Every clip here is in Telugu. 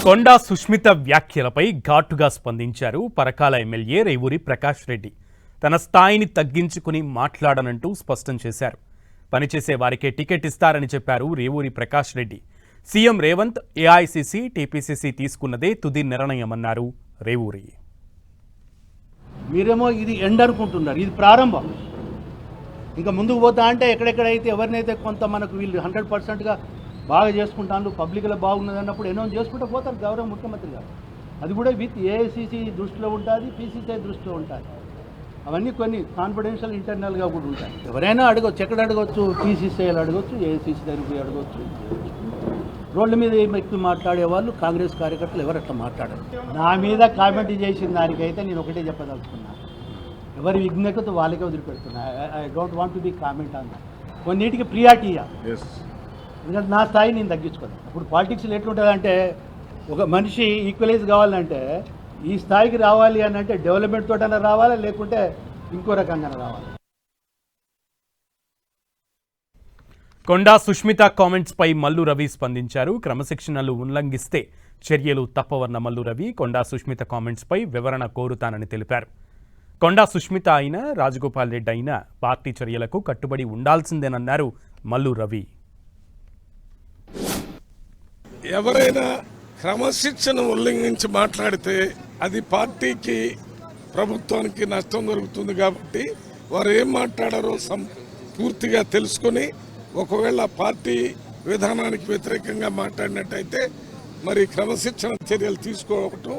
కొండా సుష్మిత వ్యాఖ్యలపై ఘాటుగా స్పందించారు పరకాల ఎమ్మెల్యే రేవూరి ప్రకాష్ రెడ్డి. తన స్థాయిని తగ్గించుకుని మాట్లాడనంటూ స్పష్టం చేశారు. పనిచేసే వారికే టికెట్ ఇస్తారని చెప్పారు Revuri Prakash Reddy. CM Revanth, AICC, TPCC తీసుకున్నదే తుది నిర్ణయమన్నారు రేవూరి. మీరేమో ఇది ఎండ్ అనుకుంటున్నారు, ఇది ప్రారంభం. ఇంకా ముందుకు పోతా అంటే ఎక్కడెక్కడైతే ఎవరినైతే కొంత మనకు వీళ్ళు 100%గా బాగా చేసుకుంటాను, పబ్లిక్లో బాగున్నది అన్నప్పుడు అనౌన్స్ చేసుకుంటూ పోతారు గౌరవ ముఖ్యమంత్రి గారు. అది కూడా విత్ ఏఐసీసీ దృష్టిలో ఉంటుంది, పీసీసీ దృష్టిలో ఉంటుంది. అవన్నీ కొన్ని కాన్ఫిడెన్షియల్ ఇంటర్నల్గా కూడా ఉంటాయి. ఎవరైనా అడగవచ్చు, ఎక్కడ అడగవచ్చు, పీసీసీలు అడగవచ్చు, ఏఐసీసీ దగ్గరికి అడగవచ్చు. రోడ్ల మీద ఎక్కువ మాట్లాడే వాళ్ళు కాంగ్రెస్ కార్యకర్తలు ఎవరు అట్లా మాట్లాడరు. నా మీద కామెంట్ చేసిన దానికైతే నేను ఒకటే చెప్పదలుచుకున్నాను, ఎవరి విజ్ఞతతో వాళ్ళకే వదిలిపెడుతున్నా. I don't want to be comment అన్న. కొన్నిటికి ప్రియారిటీ ఇవ్వాలి, ఎందుకంటే నా స్థాయి నేను తగ్గించుకోను. ఇప్పుడు పాలిటిక్స్లో ఎట్లుంటుందంటే, ఒక మనిషి ఈక్వలైజ్ కావాలంటే ఈ స్థాయికి రావాలి అని అంటే డెవలప్మెంట్ తోటైనా రావాలి, లేకుంటే ఇంకో రకంగా రావాలి. కొండా సుష్మిత కామెంట్స్ పై మల్లు రవి స్పందించారు. క్రమశిక్షణలు ఉల్లంఘిస్తే చర్యలు తప్పవన్న మల్లు రవి కొండా సుష్మిత కామెంట్స్ పై వివరణ కోరుతానని తెలిపారు. కొండా సుష్మిత అయినా, రాజగోపాల్ రెడ్డి అయినా పార్టీ చర్యలకు కట్టుబడి ఉండాల్సిందేనన్నారు మల్లు రవి. ఎవరైనా క్రమశిక్షణ ఉల్లంఘించి మాట్లాడితే అది పార్టీకి, ప్రభుత్వానికి నష్టం జరుగుతుంది. కాబట్టి వారు ఏం మాట్లాడారో పూర్తిగా తెలుసుకొని, ఒకవేళ పార్టీ విధానానికి వ్యతిరేకంగా మాట్లాడినట్టయితే మరి క్రమశిక్షణ చర్యలు తీసుకోవటం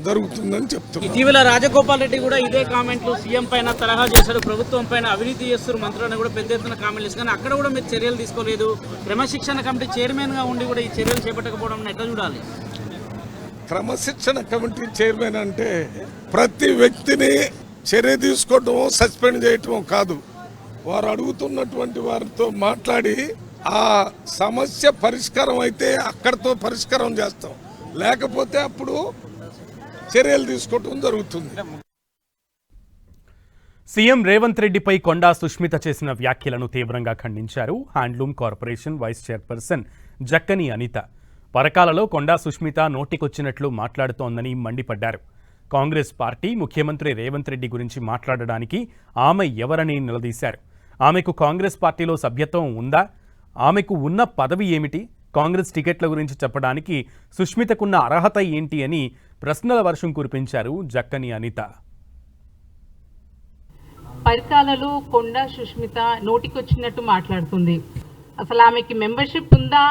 జరుగుతుందని చెప్తున్నారు. ఇటీవల రాజగోపాల్ రెడ్డి కూడా ఇదే కామెంట్లు సీఎం పైన తరహా చేశారు, ప్రభుత్వం పైన అవినీతి చేస్తారు మంత్రులను కూడా పెద్ద ఎత్తున కామెంట్లు చేస్తారు. కానీ అక్కడ కూడా మీరు చర్యలు తీసుకోలేదు. క్రమశిక్షణ కమిటీ చైర్మన్ గా ఉండి కూడా ఈ చర్యలు చేపట్టకపోవడం ఎట్లా చూడాలి? క్రమశిక్షణ కమిటీ చైర్మన్ అంటే ప్రతి వ్యక్తిని చర్య తీసుకోవటం, సస్పెండ్ చేయటం కాదు. వారు అడుగుతున్నటువంటి వారితో మాట్లాడి ఆ సమస్య పరిష్కారం అయితే అక్కడితో పరిష్కారం చేస్తాం, లేకపోతే అప్పుడు చర్యలు తీసుకోవటం జరుగుతుంది. సీఎం రేవంత్ రెడ్డిపై కొండా సుష్మిత చేసిన వ్యాఖ్యలను తీవ్రంగా ఖండించారు handloom corporation vice chairperson Jakkani Anitha. పరకాలలో కొండా సుష్మిత నోటికొచ్చినట్లు మాట్లాడుతోందని మండిపడ్డారు. కాంగ్రెస్ పార్టీ ముఖ్యమంత్రి రేవంత్ రెడ్డి గురించి మాట్లాడడానికి ఆమె ఎవరని నిలదీశారు. ఆమెకు కాంగ్రెస్ పార్టీలో సభ్యత్వం ఉందా? ఆమెకు ఉన్న పదవి ఏమిటి? కాంగ్రెస్ టికెట్ల గురించి చెప్పడానికి సుష్మితకున్న అర్హత ఏంటి అని ప్రశ్నల వర్షం కురిపించారు జక్కని అనిత. పరకాలలో కొండా సుష్మిత నోటికొచ్చినట్టు మాట్లాడుతుంది. అసలు ఆమెకి మెంబర్షిప్ ఉందా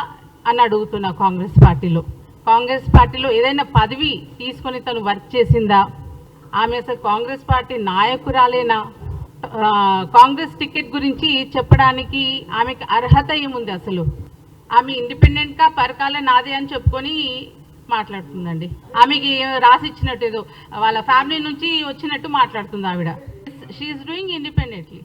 అని అడుగుతున్నా. కాంగ్రెస్ పార్టీలో ఏదైనా పదవి తీసుకొని తను వర్క్ చేసిందా? ఆమె అసలు కాంగ్రెస్ పార్టీ నాయకురాలేనా? కాంగ్రెస్ టికెట్ గురించి చెప్పడానికి ఆమెకి అర్హత ఏముంది? అసలు ఆమె ఇండిపెండెంట్గా పరకాల నాదే అని చెప్పుకొని మాట్లాడుతుందండి. ఆమెకి రాసి ఇచ్చినట్టు, ఏదో వాళ్ళ ఫ్యామిలీ నుంచి వచ్చినట్టు మాట్లాడుతుంది ఆవిడ. She is doing independently,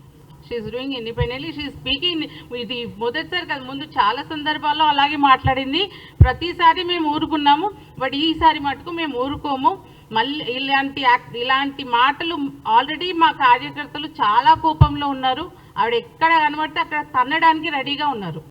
she is speaking. ఇది మొదటిసారి కాదు, ముందు చాలా సందర్భాల్లో అలాగే మాట్లాడింది. ప్రతిసారి మేము ఊరుకున్నాము, బట్ ఈసారి మటుకు మేము ఊరుకోము. మళ్ళీ ఇలాంటి మాటలు ఆల్రెడీ మా కార్యకర్తలు చాలా కోపంలో ఉన్నారు. ఆవిడ ఎక్కడ కనబడితే అక్కడ తన్నడానికి రెడీగా ఉన్నారు.